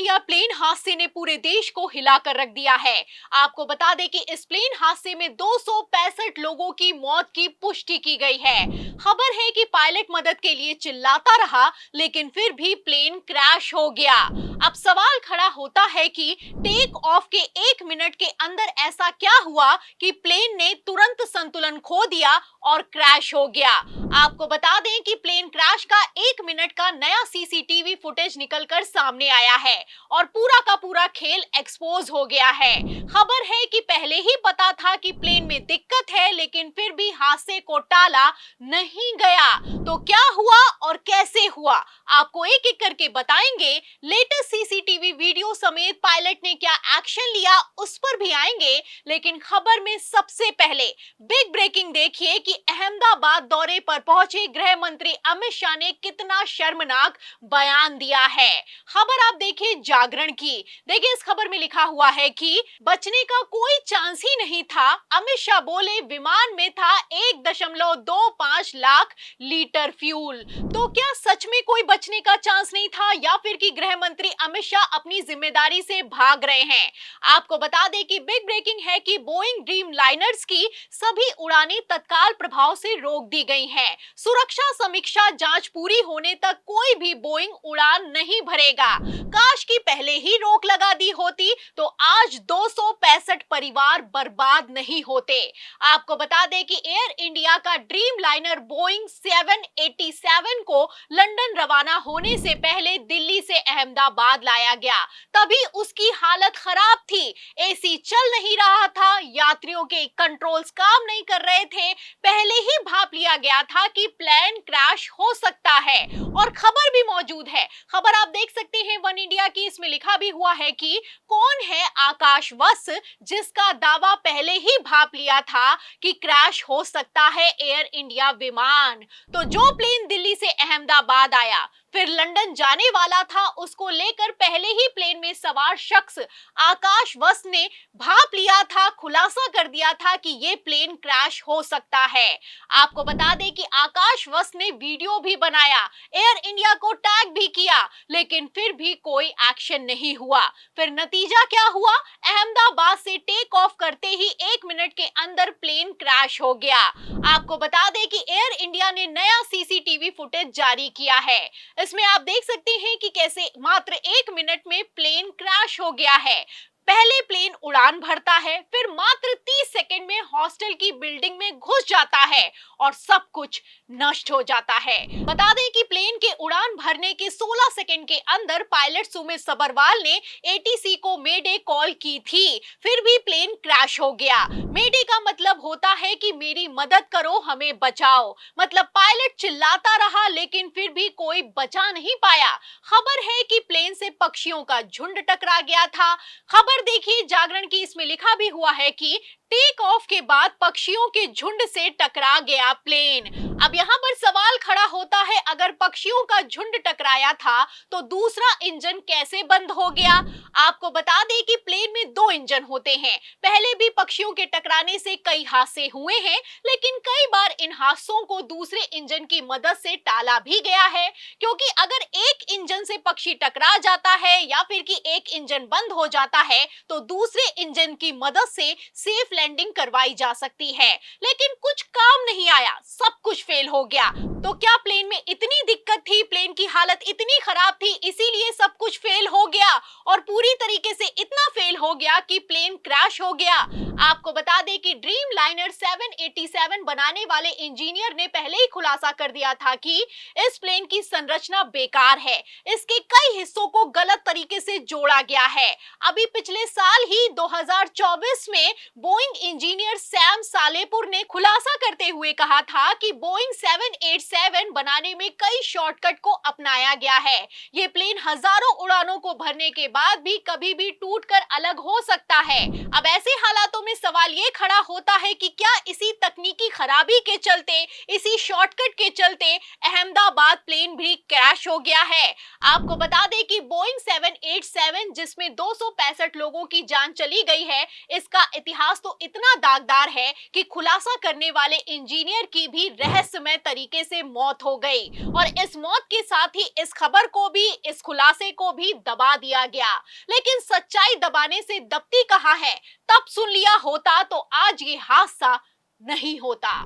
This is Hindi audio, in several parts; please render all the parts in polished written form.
इंडिया प्लेन हादसे ने पूरे देश को हिलाकर रख दिया है। आपको बता दें कि इस प्लेन हादसे में 265 लोगों की मौत की पुष्टि की गई है। खबर है कि पायलट मदद के लिए चिल्लाता रहा, लेकिन फिर भी प्लेन क्रैश हो गया। अब सवाल खड़ा होता है कि टेक ऑफ के 1 मिनट के अंदर ऐसा क्या हुआ कि प्लेन ने तुरंत संतुलन खो दिया और क्रैश हो गया। आपको बता दें कि प्लेन क्रैश का 1 मिनट का नया सीसीटीवी फुटेज निकलकर सामने आया है और पूरा का पूरा खेल एक्सपोज हो गया है। खबर है कि पहले ही पता था कि प्लेन में दिक्कत है, लेकिन फिर भी हादसे को टाला नहीं गया। तो क्या हुआ और कैसे हुआ, आपको एक एक करके बताएंगे। लेटेस्ट सीसीटीवी वीडियो समेत पायलट ने क्या एक्शन लिया, उस पर भी आएंगे। लेकिन खबर में सबसे पहले बिग ब्रेकिंग देखिए कि अहमदाबाद दौरे पर पहुंचे गृह मंत्री अमित शाह ने कितना शर्मनाक बयान दिया है। खबर आप देखिए जागरण की। देखिए इस खबर में लिखा हुआ है कि बचने का कोई चांस ही नहीं था। अमित शाह बोले विमान में था 1.25 लाख लीटर फ्यूल। तो क्या सच में कोई बचने का चांस नहीं था, या फिर कि गृह मंत्री अमित शाह अपनी जिम्मेदारी से भाग रहे हैं? आपको बता दें कि बिग ब्रेकिंग है कि बोइंग ड्रीम लाइनर्स की सभी उड़ानें तत्काल प्रभाव से रोक दी गई हैं। सुरक्षा समीक्षा जांच पूरी होने तक कोई भी बोइंग उड़ान नहीं भरेगा। काश की पहले ही रोक लगा दी होती तो आज 265 परिवार बर्बाद नहीं होते। आपको बता दें कि एयर इंडिया का ड्रीम लाइनर बोइंग 787 को लंदन रवाना होने से पहले दिल्ली से अहमदाबाद लाया गया। तभी उसकी हालत खराब थी, एसी चल नहीं रहा था, यात्रियों के कंट्रोल्स काम नहीं कर रहे थे। पहले ही भाप लिया गया था कि प्लेन क्रैश हो सकता है और खबर भी मौजूद है। खबर आप देख सकते हैं वन इंडिया की, इसमें लिखा भी हुआ है कि कौन है आकाश वत्स जिसका दावा पहले ही भाप लिया था कि क्रैश हो सकता है एयर इंडिया विमान। तो जो प्लेन दिल्ली से अहमदाबाद आया फिर लंदन जाने वाला था, उसको लेकर पहले ही प्लेन में सवार शख्स आकाश वत्स ने भाप लिया था, खुलासा कर दिया था कि ये प्लेन क्रैश हो सकता है। आपको बता दें कि आकाश वत्स ने वीडियो भी बनाया, एयर इंडिया को टैग भी किया, लेकिन फिर भी कोई एक्शन नहीं हुआ। फिर नतीजा क्या हुआ? अहमदाबाद से टेक ऑफ करते ही 1 मिनट के अंदर प्लेन क्रैश हो गया। आपको बता दें कि एयर इंडिया ने नया सीसीटीवी फुटेज जारी किया है। इसमें आप देख सकते हैं कि कैसे मात्र 1 मिनट में प्लेन क्रैश हो गया है। पहले प्लेन उड़ान भरता है, फिर मात्र 30 सेकंड में हॉस्टल की बिल्डिंग में घुस जाता है और सब कुछ नष्ट हो जाता है। बता दें कि प्लेन के उड़ान भरने के 16 सेकंड के अंदर पायलट सुमित सबरवाल ने एटीसी को मेडे कॉल की थी, फिर भी प्लेन क्रैश हो गया। मेडे का मतलब होता है कि मेरी मदद करो, हमें बचाओ। मतलब पायलट चिल्लाता रहा, लेकिन फिर भी कोई बचा नहीं पाया। खबर है कि प्लेन से पक्षियों का झुंड टकरा गया था। खबर देखिए जागरण की, इसमें लिखा भी हुआ है कि टेक ऑफ के बाद पक्षियों के झुंड से टकरा गया प्लेन। अब यहाँ पर सवाल खड़ा होता है, अगर पक्षियों का झुंड टकराया था तो दूसरा इंजन कैसे बंद हो गया? आपको बता दें कि प्लेन में 2 इंजन होते हैं। पहले भी पक्षियों के टकराने से कई हादसे हुए हैं, लेकिन कई बार इन हादसों को दूसरे इंजन की मदद से टाला भी गया है, क्योंकि अगर एक इंजन से पक्षी टकरा जाता है या फिर कि एक इंजन बंद हो जाता है तो दूसरे इंजन की मदद से सेफ लैंडिंग करवाई जा सकती है। लेकिन कुछ काम नहीं आया, सब कुछ फेल हो गया। तो क्या प्लेन में इतनी दिक्कत थी, प्लेन की हालत इतनी खराब थी, इसीलिए सब कुछ फेल हो गया और पूरी तरीके से इतना फेल हो गया कि प्लेन क्रैश हो गया? आपको बता दें कि ड्रीम लाइनर 787 बनाने वाले इंजीनियर ने पहले ही खुलासा कर दिया था कि इस प्लेन की संरचना बेकार है, इसके कई हिस्सों को गलत तरीके से जोड़ा गया है। अभी पिछले साल ही 2024 में बोइंग इंजीनियर सैम सालेपुर ने खुलासा करते हुए कहा था कि बोइंग 787 बनाने में कई शॉर्टकट को अपनाया गया है। ये प्लेन हजारों उड़ानों को भरने के बाद भी कभी भी टूटकर अलग हो सकता है। अब ऐसे हालातों में सवाल ये खड़ा होता है कि क्या इसी तकनीकी खराबी के चलते, इसी शॉर्टकट के चलते अहमदाबाद प्लेन प्लेन भी क्रैश हो गया है। आपको बता दें कि बोइंग 787 जिसमें 265 लोगों की जान चली गई है, इसका इतिहास तो इतना दागदार है कि खुलासा करने वाले इंजीनियर की भी रहस्यमय तरीके से मौत हो गई और इस मौत के साथ ही इस खबर को भी, इस खुलासे को भी दबा दिया गया। लेकिन सच्चाई दबाने से दबती कहां है? तब सुन लिया होता तो आज ये हादसा नहीं होता।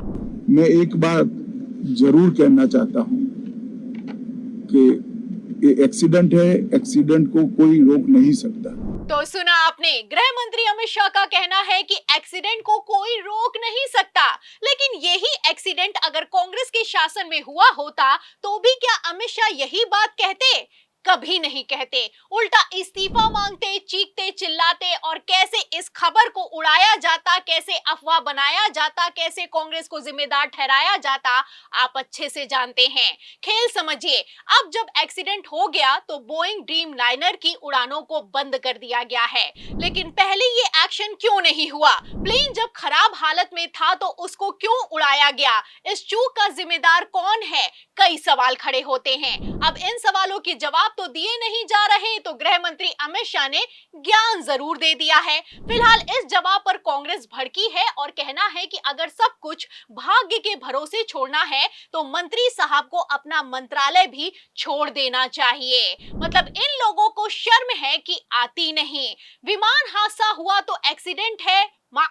मैं एक बात जरूर कहना चाहता हूं कि ये एक्सीडेंट है, एक्सीडेंट को कोई रोक नहीं सकता। तो सुना आपने, गृह मंत्री अमित शाह का कहना है कि एक्सीडेंट को कोई रोक नहीं सकता। लेकिन यही एक्सीडेंट अगर कांग्रेस के शासन में हुआ होता तो भी क्या अमित शाह यही बात कहते? कभी नहीं कहते। उल्टा इस्तीफा मांगते, चीखते चिल्लाते और कैसे इस खबर को उड़ाया जाता, कैसे अफवाह बनाया जाता, कैसे कांग्रेस को जिम्मेदार ठहराया जाता, आप अच्छे से जानते हैं। खेल समझिए, अब जब एक्सीडेंट हो गया तो बोइंग ड्रीम लाइनर की उड़ानों को बंद कर दिया गया है। लेकिन पहले ये एक्शन क्यों नहीं हुआ? प्लेन जब खराब हालत में था तो उसको क्यों उड़ाया गया? इस चूक का जिम्मेदार कौन है? कई सवाल खड़े होते हैं। अब इन सवालों के जवाब तो दिए नहीं जा रहे, तो गृह मंत्री अमित शाह ने ज्ञान जरूर दे दिया है। फिलहाल इस जवाब पर कांग्रेस भड़की है और कहना है कि अगर सब कुछ भाग्य के भरोसे छोड़ना है तो मंत्री साहब को अपना मंत्रालय भी छोड़ देना चाहिए। मतलब इन लोगों को शर्म है कि आती नहीं। विमान हादसा हुआ तो एक्सीडेंट है,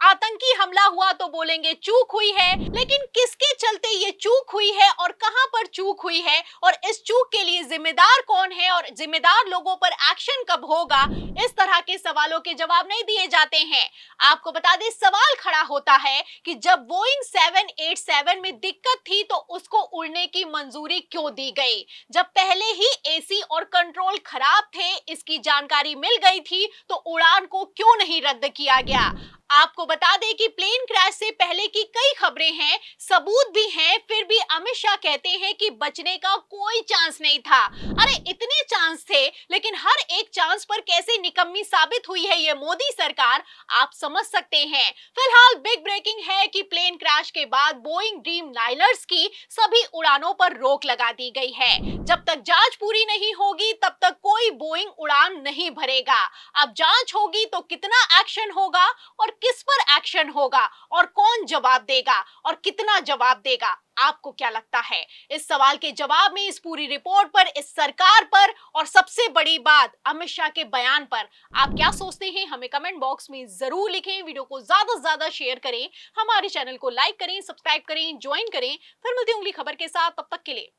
आतंकी हमला हुआ तो बोलेंगे चूक हुई है। लेकिन किसके चलते ये चूक हुई है और कहां पर चूक हुई है और इस चूक के लिए जिम्मेदार कौन है और जिम्मेदार लोगों पर एक्शन कब होगा, इस तरह के सवालों के जवाब नहीं दिए जाते हैं। आपको बता दें, सवाल खड़ा होता है कि जब बोइंग 787 में दिक्कत थी तो उसको उड़ने की मंजूरी क्यों दी गई? जब पहले ही एसी और कंट्रोल खराब थे, इसकी जानकारी मिल गई थी, तो उड़ान को क्यों नहीं रद्द किया गया? आपको बता दें कि प्लेन क्रैश से पहले की कई खबरें हैं, सबूत भी हैं, फिर भी अमित शाह कहते हैं कि बचने का कोई चांस नहीं था। अरे इतने चांस थे, लेकिन हर एक चांस पर कैसे निकम्मी साबित हुई है ये मोदी सरकार, आप समझ सकते हैं। फिलहाल बिग ब्रेकिंग है कि प्लेन क्रैश के बाद बोइंग ड्रीम लाइनर्स की सभी उड़ानों पर रोक लगा दी गई है। जब तक जांच पूरी नहीं होगी तब तक कोई बोइंग उड़ान नहीं भरेगा। अब जांच होगी तो कितना एक्शन होगा और किस पर एक्शन होगा और कौन जवाब देगा और कितना जवाब देगा, आपको क्या लगता है? इस सवाल के जवाब में, इस पूरी रिपोर्ट पर, इस सरकार पर और सबसे बड़ी बात अमित शाह के बयान पर आप क्या सोचते हैं? हमें कमेंट बॉक्स में जरूर लिखें। वीडियो को ज्यादा से ज्यादा शेयर करें, हमारे चैनल को लाइक करें, सब्सक्राइब करें, ज्वाइन करें। फिर मिलती हूं अगली खबर के साथ, तब तक के लिए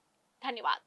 धन्यवाद।